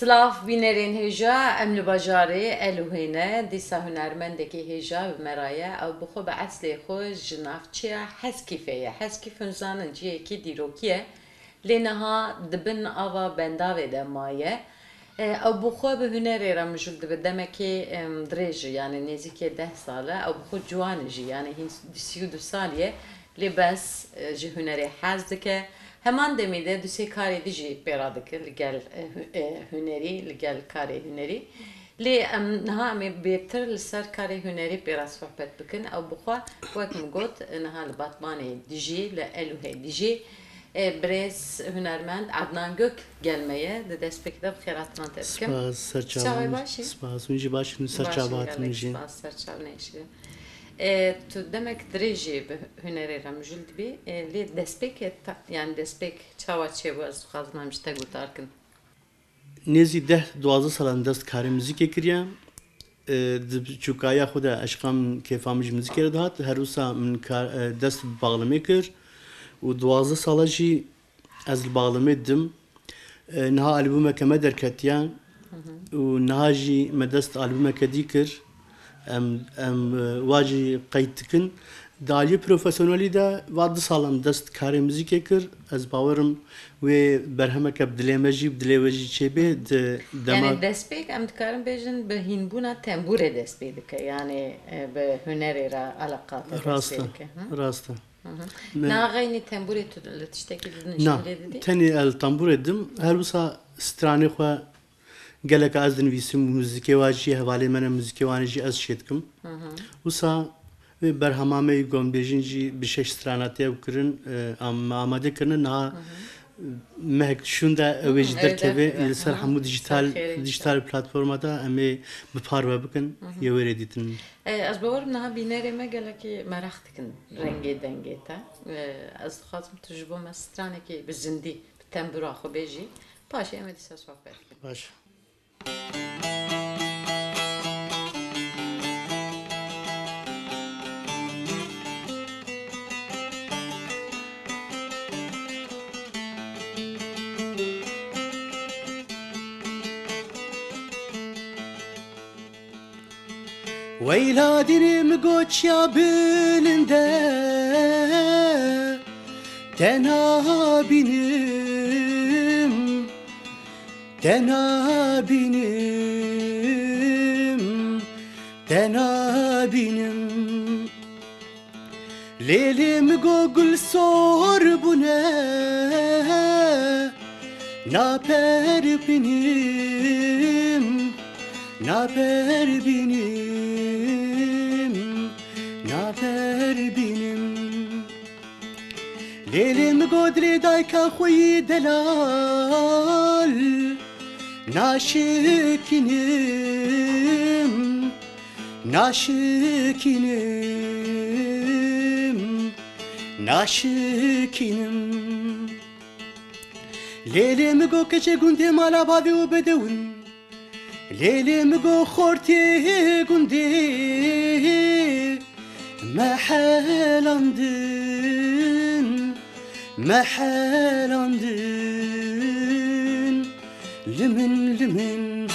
Slav binerin heja emli bajari eluhine disa hünermendeki heja ve meraya ev bixwe be eslê xwe ji navçeya heskîfê ye. Heskîf hûn zanin ciyekî dîrokî ye. Lê niha dibin ava bendavê de maye. Ew bixwe bi hunerê re mijûl dibe demekê dirêj jî yani nêzîkî 10 sal e ew bixwe ciwan jî yani hîn 32 sal ye lê bes ji hunerê hez dike. Heman demê de dusê karê de jî pêra dike li gel hunerî li gel karê hunerî. Lê em niha em ê bêtir li ser karê hunerî pêra sohbet bikin. Ew bixwe wek min got niha li Batmanê dijî li Elûhê dijî. Brez hünermend Adnan Gök gelmeye de despekte xêratman te bikim. Spas serçavên başî. Spas hûn jî baş in serçavatên jî. Spas serçavên jî. Tu demek dirêjî bi hunerê re mijûl dibî lê destpêkê yani destpêk çawa çêbû ez dixwazim em ji te guhdarkin. Nêzî 10-12 salan dest karê muzîkê kiriye. Di çûkaya xwe de eşqa min kêfa min ji muzîkê re dihat. Her wisa min dest bi baxlimê kir. û 12 sala jî ez li baxlimê didim. Niha albûmeke me derketiye. û niha jî me dest albûmeke dî kir. Em wa jî qeyd dikin. Di aliyê profesyonelî de va 2 salan dest karê muzîkê kir. Ez bawerim wê berhemeke bi dilê me jî bi dilê we jî çêbê di dema... Yani destpêk em dikarin bêjin bi hînbûna tembûrê destpê dike yani bi hunerê re eleqate destpê dike. Rast e. Naxeynî tembûrê tu li tiştekî Na, nişan didî? tenê el tembûrê didim. Her wisa stranê xwe gelek ez dinivîsim muzîkê wa jî hevalê me ne muzîkê wan jî ez şê dikim. Wisa wê berhemamê gombêjin jî bi 6 stranatiye kirin amade kirinin niha mehek şûn de ew ê ji derkeve li ser hemû dijital platformada em ê bi parve bikin yê wêrê dîtin. Ez bawerim niha bînerê me gelekî merex dikin rengê dengê te. Ez dixwazim tu ji bo me stranekî bi zindî bi tembûra xwe bêjî. Paşê em ê dîsa sohbet bikin. Baş. Weyla dirim goçya bilinde Tenha binim Tenha binim Tenha binim Lelim gogul sor bu ne Naper binim Naper binim Naper binim Lelim godre dayka xoyi delal Naşikinim Naşikinim Naşikinim Lelim go keçe gunde mala bavi u bedewin Lelim go khorti gunde Mehelandın Mehelandın Limin limin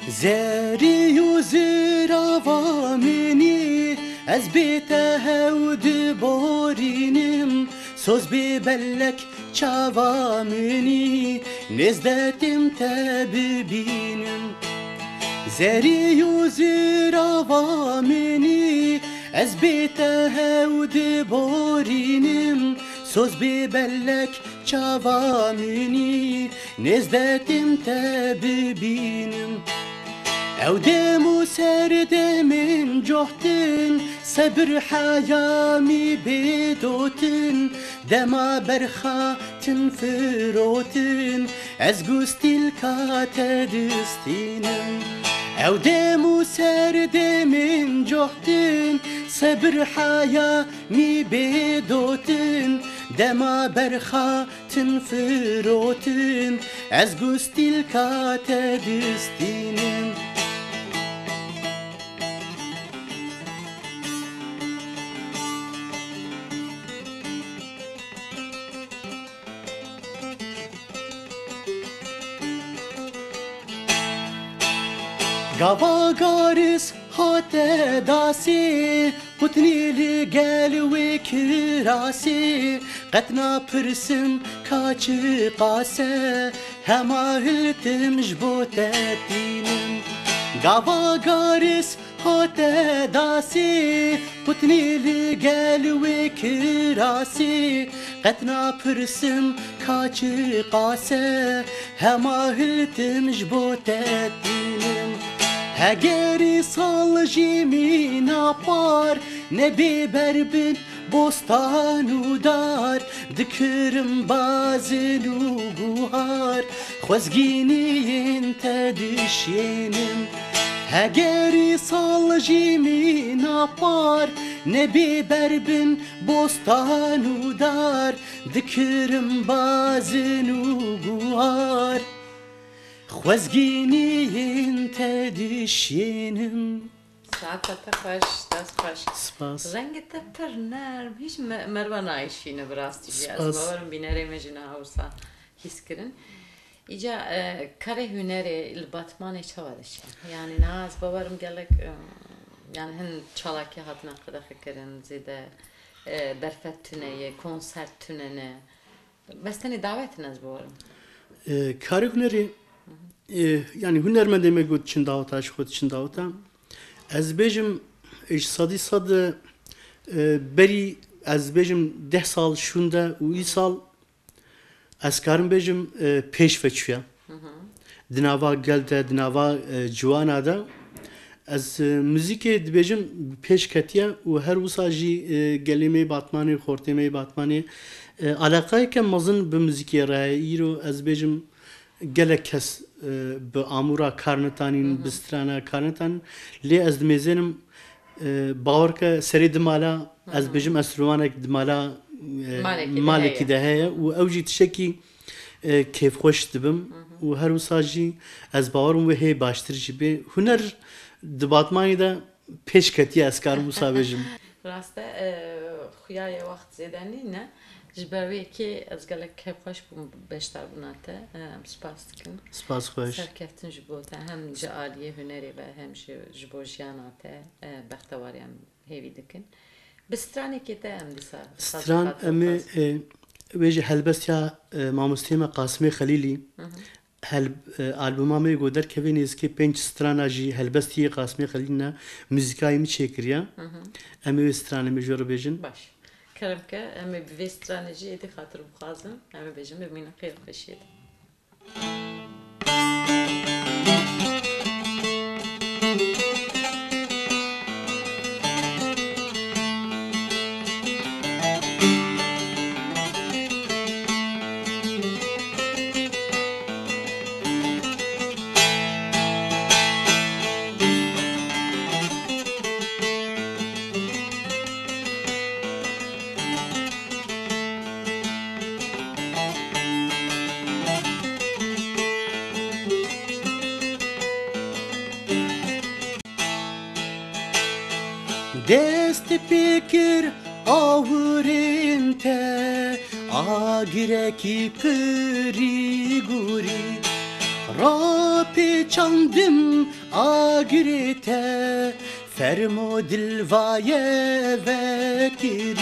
Zeri yüziravamini Ez bete hevdi borinim Söz bi bellek çavamini Nezdetim tebibinim Zeri yüziravamini Ez bete hevdi borinim Söz bi bellek çavamini Nezdetim tebibinim Evdemu serdemin cohtin Sabr hayami bedotin Dema berxatin firotin Ez gustil katedistinim Evdemu serdemin cohtin Sabr hayami bedotin Dema berxatin firotin Ez gustil katedistinim Gava garis hate dasi Putni li gel ve kirasi Qetna pırsim kaçı qase Hema hiltim jbotetinem Gava garis hate dasi Putni li gel ve kirasi Qetna pırsim kaçı qase Hema hiltim jbotetinem Hegeri sal jimin apar ne berbin bostan dar dikirim bazın guhar xwezginiyin tedişyenim Hegeri sal jimin apar ne berbin bostan dar dikirim bazın guhar خۆزگینین تدیشینم ساعتت خوش دست خوش سپاس رنگت پر نرم هیچ مروا نایشینه براستی از سپاس. باورم بینره مجنا هاوسا his kirin. İca kare hüneri ilbatmanı çavadış. Yani naz bavarım gelek yani hen çalaki hatına kadar kirin zide berfet tüneye, konser tünene. Besteni davetiniz bavarım. Kari hüneri yani hünermen demek o için davata, aşkot için davata. Ez bejim sadi sadı beri ez bejim 10 sal şunda u sal ez karim bejim peş veçya. Dinava gelde, dinava ciwana da ez müzike dibejim peş ketiye u her usaji gelime batmani, xorteme batmani alakayı ke mazın bu müzike rayiro ez bejim gelek kes به آمورا کارنتانین بسترانه کارنتان لی از دمیزنم باور که سری دمالا از بجم اسروانه دمالا مالکی دهه و اوجی تشکی کیف خوش دبم و هر وساجی از باورم و هی باشتر جبه هنر دباتمانی دا پیش کتی از کارم وسابجم راسته خیای وقت زدنی نه جبروی که از گله کیف خوش بوم بیشتر بناته سپاس کن سپاس خوش سرکفتن جبوته هم جالیه هنری و هم جبوجیاناته بختواریم هیوی دکن بسترانی که تا هم دیسا ستران امی ویجی هلبستیا ماموستیم قاسمی خلیلی هل آلبومامه گودر که نیست که 5 ستران جی هلبستی قاسمی خلیلی نه موزیکایی می چکریا امی ستران می جور بیجن باش کرم که امی به استراتژی ایدی خاطر بخوازم امی بیجم ببینم خیلی خوشید دست پیکر آورین ته آگرکی پری گوری را پیچاندم آگرته فرمو دلوایه وکری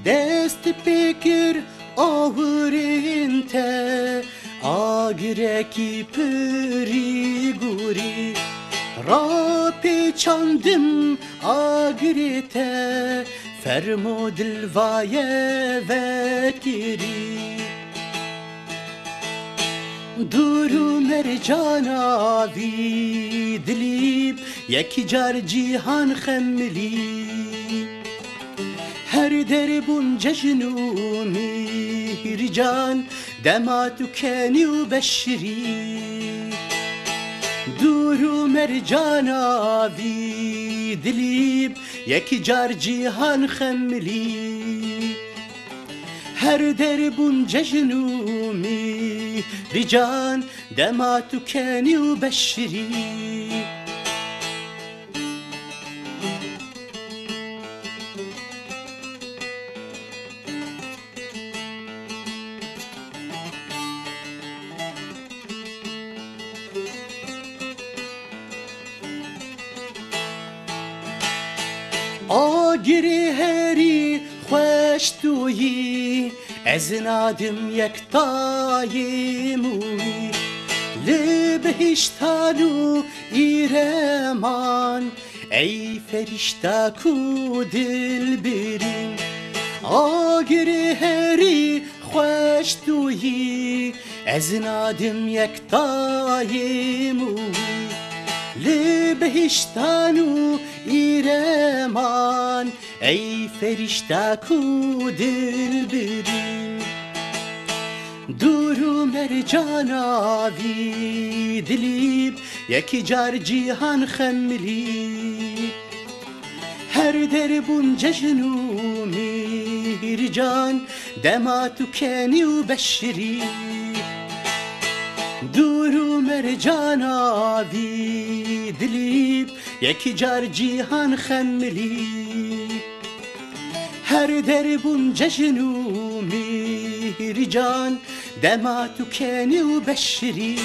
دست پیکر آورین ته آگرکی پری گوری را پیچاندم آگریته فرمو دلوایه وکری دورو مرجاناوی دلیب یکی جار جیهان خملی هر دربون جشنو میرجان دماتو کنی و بشری دورو مرجاناوی دلیب یکی جار جیهان خملی هر دربون جشنومی ریجان دماتو کنی و بشری آگری هری خوش تویی از نادم یکتای موی لبهشتانو ایرمان ای فرشته کو دل برین آگری هری خوش تویی از نادم یکتای موی لبهشتانو ایرمان ای فرشته کو دل برین دورو مرجاناوی دلیب یکی جار جیهان خملی هر دربون جشن و میرجان دماتو کنی و بشری دورو مرجاناوی دلیب یکی جار جیهان خملی هر دربون جشن و میرجان دماتو کنی و بشری